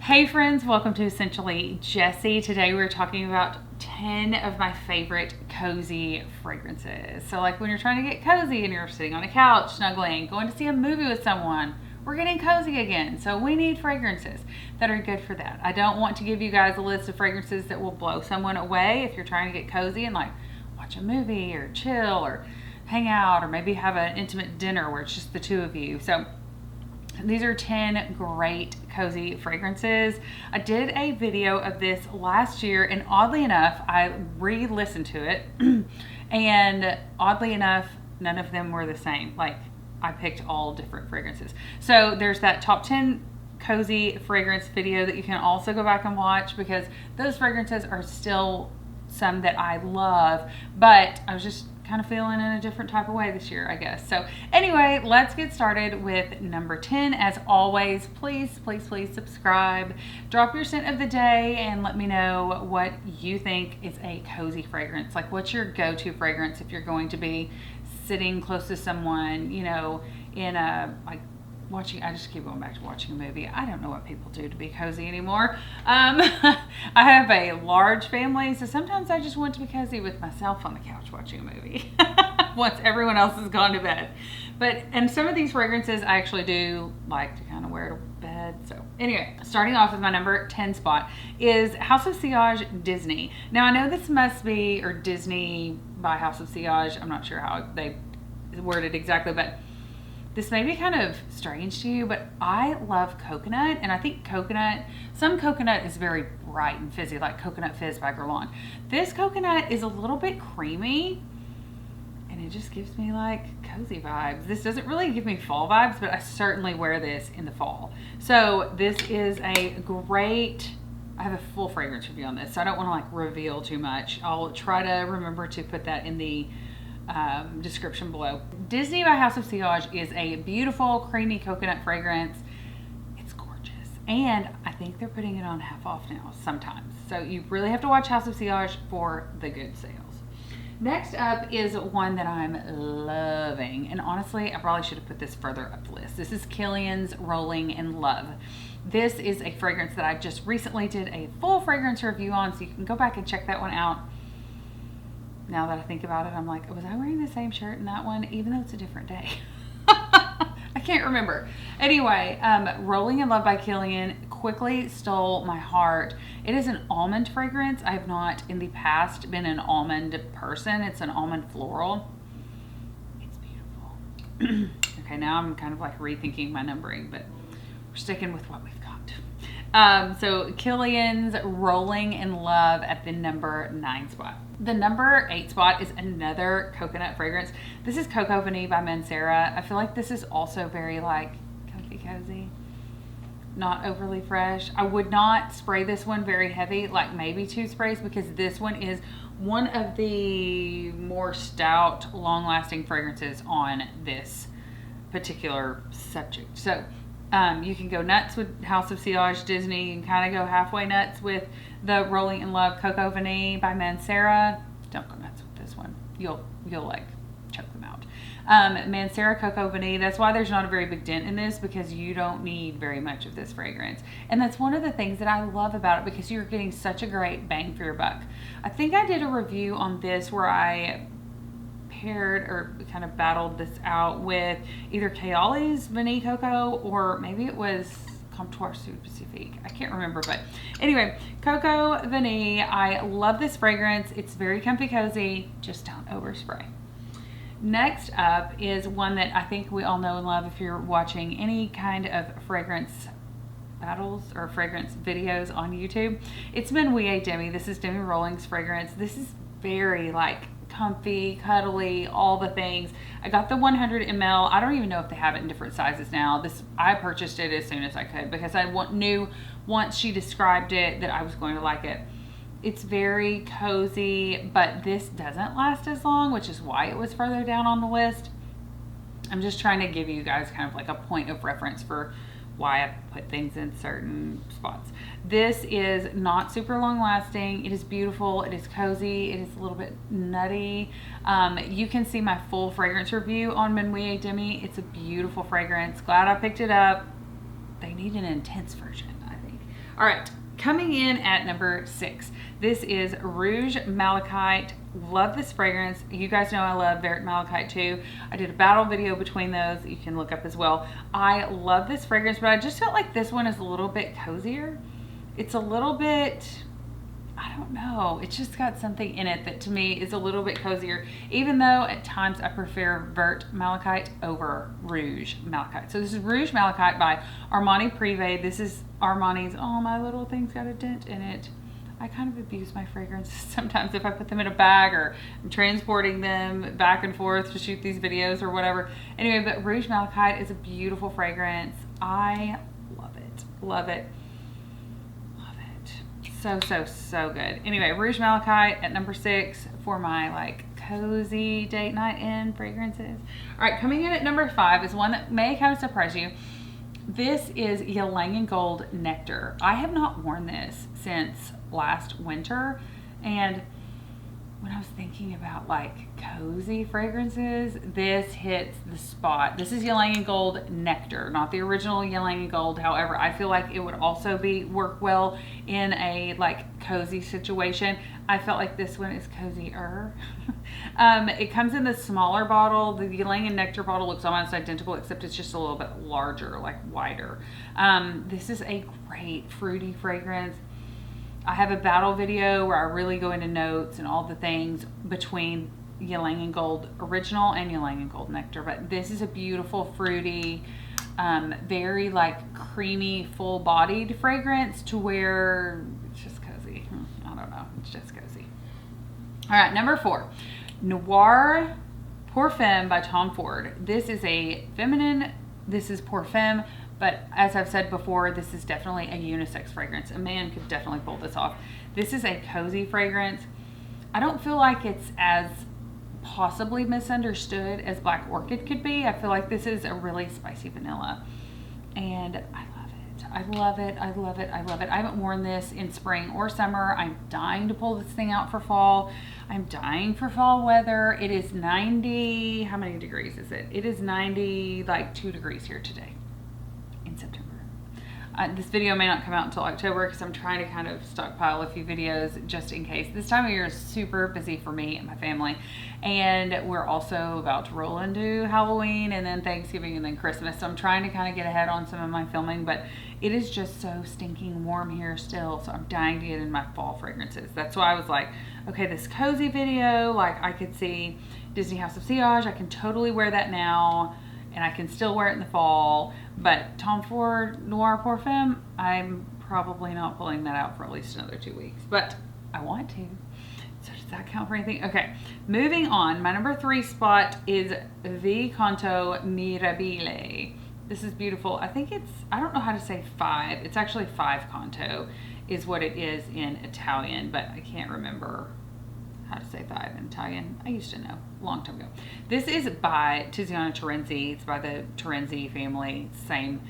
Hey friends, welcome to Essentially Jessi. Today we're talking about 10 of my favorite cozy fragrances. So like when you're trying to get cozy and you're sitting on a couch, snuggling, going to see a movie with someone, we're getting cozy again. So we need fragrances that are good for that. I don't want to give you guys a list of fragrances that will blow someone away if you're trying to get cozy and like watch a movie or chill or hang out or maybe have an intimate dinner where it's just the two of you. So these are 10 great cozy fragrances. I did a video of this last year and oddly enough, I re-listened to it and oddly enough, none of them were the same. Like I picked all different fragrances. So there's that top 10 cozy fragrance video that you can also go back and watch because those fragrances are still some that I love, but I was just kind of feeling in a different type of way this year, I guess. So anyway, let's get started with number 10. As always, please subscribe, drop your scent of the day, and let me know what you think is a cozy fragrance. Like what's your go-to fragrance if you're going to be sitting close to someone, you know, in a, like watching, I just keep going back to watching a movie. I don't know what people do to be cozy anymore. I have a large family, so sometimes I just want to be cozy with myself on the couch watching a movie once everyone else has gone to bed. And some of these fragrances I actually do like to kind of wear to bed. So anyway, starting off with my number 10 spot is House of Sillage Disney. Now I know this must be, or Disney by House of Sillage. I'm not sure how they word it exactly, but this may be kind of strange to you, but I love coconut, and I think some coconut is very bright and fizzy, like Coconut Fizz by Guerlain. This coconut is a little bit creamy, and it just gives me like cozy vibes. This doesn't really give me fall vibes, but I certainly wear this in the fall. So this is a great, I have a full fragrance review on this, so I don't want to like reveal too much. I'll try to remember to put that in the description below. Disney by House of Sillage is a beautiful creamy coconut fragrance. It's gorgeous, and I think they're putting it on half off now sometimes, so you really have to watch House of Sillage for the good sales. Next up is one that I'm loving, and honestly I probably should have put this further up the list. This is Killian's Rolling in Love. This is a fragrance that I just recently did a full fragrance review on, so you can go back and check that one out. Now that I think about it, I'm like, was I wearing the same shirt in that one, even though it's a different day? I can't remember. Anyway, Rolling in Love by Killian quickly stole my heart. It is an almond fragrance. I have not in the past been an almond person. It's an almond floral. It's beautiful. Okay, now I'm kind of like rethinking my numbering, but we're sticking with what we've got. So Killian's Rolling in Love at the number 9 spot. The number 8 spot is another coconut fragrance. This is Coco Vanille by Mancera. I feel like this is also very like comfy cozy, not overly fresh. I would not spray this one very heavy, like maybe 2 sprays, because this one is one of the more stout, long-lasting fragrances on this particular subject. So you can go nuts with House of Sillage Disney and kind of go halfway nuts with the Rolling in Love Coco Vanille by Mancera. Don't go nuts with this one. You'll like choke them out. Mancera Coco Vanille, that's why there's not a very big dent in this, because you don't need very much of this fragrance. And that's one of the things that I love about it, because you're getting such a great bang for your buck. I think I did a review on this where I paired or kind of battled this out with either Kayali's Vanille Coco, or maybe it was Comptoir Sud Pacifique. I can't remember, but anyway, Coco Vanille. I love this fragrance. It's very comfy cozy. Just don't overspray. Next up is one that I think we all know and love if you're watching any kind of fragrance battles or fragrance videos on YouTube. It's Demi. This is Demi Rolling's fragrance. This is very like comfy, cuddly, all the things. I got the 100 ml. I don't even know if they have it in different sizes now. I purchased it as soon as I could because I knew once she described it that I was going to like it. It's very cozy, but this doesn't last as long, which is why it was further down on the list. I'm just trying to give you guys kind of like a point of reference for why I put things in certain spots. This is not super long lasting. It is beautiful. It is cozy. It is a little bit nutty. You can see my full fragrance review on Demi. It's a beautiful fragrance. Glad I picked it up. They need an intense version, I think. All right, coming in at number 6. This is Rouge Malachite. Love this fragrance. You guys know I love Vert Malachite too. I did a battle video between those that you can look up as well. I love this fragrance, but I just felt like this one is a little bit cozier. It's a little bit, I don't know, it's just got something in it that to me is a little bit cozier, even though at times I prefer Vert Malachite over Rouge Malachite. So this is Rouge Malachite by Armani Privé. This is Armani's, oh, my little thing's got a dent in it. I kind of abuse my fragrances sometimes if I put them in a bag or I'm transporting them back and forth to shoot these videos or whatever. Anyway, but Rouge Malachite is a beautiful fragrance. I love it. Love it. Love it. So, so, so good. Anyway, Rouge Malachite at number 6 for my like cozy date night in fragrances. All right, coming in at number 5 is one that may kind of surprise you. This is Ylang Gold Nectar. I have not worn this since last winter, and when I was thinking about like cozy fragrances, this hits the spot. This is Ylang Gold Nectar, not the original Ylang Gold. However, I feel like it would also work well in a like cozy situation. I felt like this one is cozier. It comes in the smaller bottle. The Ylang Nectar bottle looks almost identical, except it's just a little bit larger, like wider. This is a great fruity fragrance. I have a battle video where I really go into notes and all the things between Ylang Gold Original and Ylang Gold Nectar. But this is a beautiful, fruity, very like creamy, full-bodied fragrance to where it's just cozy. I don't know. It's just cozy. All right, number 4. Noir PERFUME by Tom Ford. This is a feminine, this is PERFUME. But as I've said before, this is definitely a unisex fragrance. A man could definitely pull this off. This is a cozy fragrance. I don't feel like it's as possibly misunderstood as Black Orchid could be. I feel like this is a really spicy vanilla. And I love it. I love it. I love it. I love it. I haven't worn this in spring or summer. I'm dying to pull this thing out for fall. I'm dying for fall weather. It is 90, how many degrees is it? It is 90, like 2 degrees here today. September. This video may not come out until October because I'm trying to kind of stockpile a few videos just in case. This time of year is super busy for me and my family, and we're also about to roll into Halloween and then Thanksgiving and then Christmas, so I'm trying to kind of get ahead on some of my filming, but it is just so stinking warm here still, so I'm dying to get in my fall fragrances. That's why I was like, okay, this cozy video, like I could see Disney House of Sillage, I can totally wear that now, and I can still wear it in the fall. But Tom Ford Noir PERFUME, I'm probably not pulling that out for at least another 2 weeks, but I want to. So does that count for anything? Okay, moving on. My number 3 spot is the Canto Mirabile. This is beautiful. I think it's, I don't know how to say 5. It's actually 5 Canto is what it is in Italian, but I can't remember how to say 5 in Italian. I used to know a long time ago. This is by Tiziano Terenzi. It's by the Terenzi family, same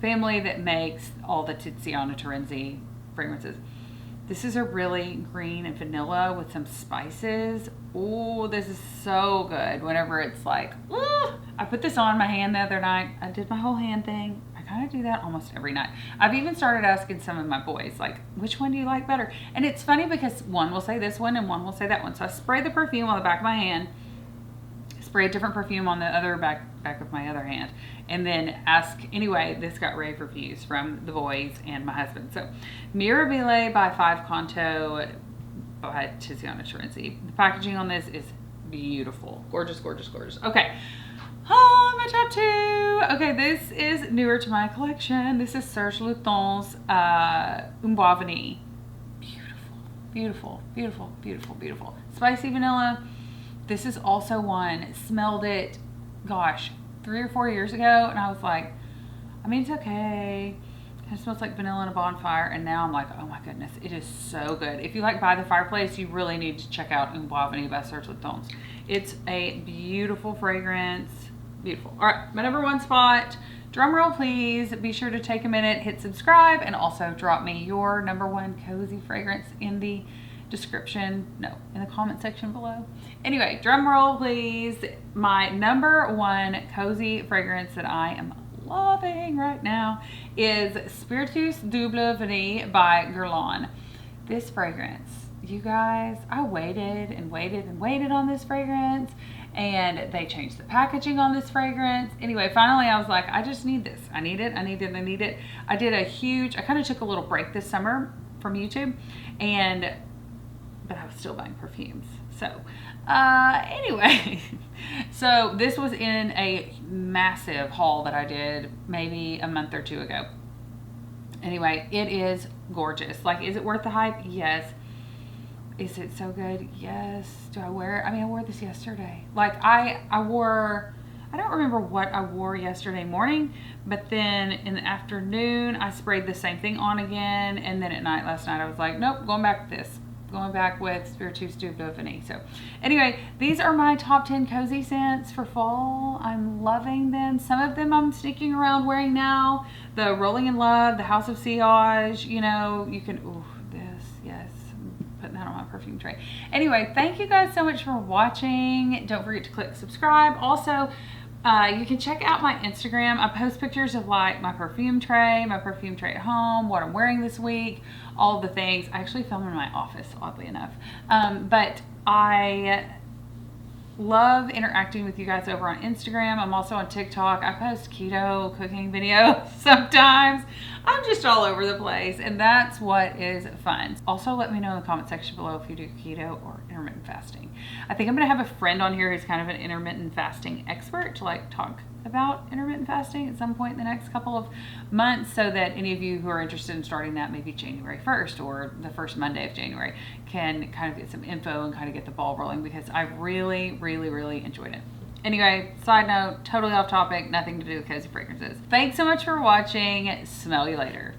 family that makes all the Tiziano Terenzi fragrances. This is a really green and vanilla with some spices. Oh, this is so good. Whenever it's like, ooh, I put this on my hand the other night. I did my whole hand thing. I kind of do that almost every night. I've even started asking some of my boys, like, which one do you like better? And it's funny because one will say this one and one will say that one. So I spray the perfume on the back of my hand, spray a different perfume on the other back of my other hand, and then ask, anyway, this got rave reviews from the boys and my husband. So Mirabile by 5 Canto by Tiziano Terenzi. The packaging on this is beautiful. Gorgeous, gorgeous, gorgeous. Okay. Oh, my top 2. Okay, this is newer to my collection. This is Serge Lutens Umboivanie. Beautiful, beautiful, beautiful, beautiful, beautiful. Spicy vanilla. This is also one, smelled it, gosh, 3 or 4 years ago, and I was like, I mean, it's okay. It smells like vanilla in a bonfire, and now I'm like, oh my goodness, it is so good. If you like By the Fireplace, you really need to check out Umboivanie by Serge Lutens. It's a beautiful fragrance. Beautiful. All right, my number 1 spot. Drum roll, please. Be sure to take a minute, hit subscribe, and also drop me your number 1 cozy fragrance in the description. No, in the comment section below. Anyway, drum roll, please. My number 1 cozy fragrance that I am loving right now is Spiritus Double Vanille by Guerlain. This fragrance, you guys, I waited and waited and waited on this fragrance, and they changed the packaging on this fragrance. Anyway, finally I was like, I just need this. I need it. I need it. I need it. I kind of took a little break this summer from YouTube, but I was still buying perfumes. So anyway, so this was in a massive haul that I did maybe a month or two ago. Anyway, it is gorgeous. Like, is it worth the hype? Yes. Is it so good? Yes. Do I wear it? I mean, I wore this yesterday. Like, I don't remember what I wore yesterday morning, but then in the afternoon, I sprayed the same thing on again. And then at night, last night, I was like, nope, going back with this. Going back with Spiritus Double Vanille. So anyway, these are my top 10 cozy scents for fall. I'm loving them. Some of them I'm sneaking around wearing now. The Rolling in Love, the House of Sillage, you know, you can, ooh, this, yes. I'm putting that on my perfume tray. Anyway, thank you guys so much for watching. Don't forget to click subscribe. Also, you can check out my Instagram. I post pictures of like my perfume tray at home, what I'm wearing this week, all the things. I actually film in my office, oddly enough. But I love interacting with you guys over on Instagram. I'm also on TikTok. I post keto cooking videos sometimes. I'm just all over the place, and that's what is fun. Also, let me know in the comment section below if you do keto or intermittent fasting. I think I'm gonna have a friend on here who's kind of an intermittent fasting expert to like talk about intermittent fasting at some point in the next couple of months, so that any of you who are interested in starting that maybe January 1st or the first Monday of January can kind of get some info and kind of get the ball rolling, because I really, really, really enjoyed it. Anyway, side note, totally off topic, nothing to do with cozy fragrances. Thanks so much for watching. Smell you later.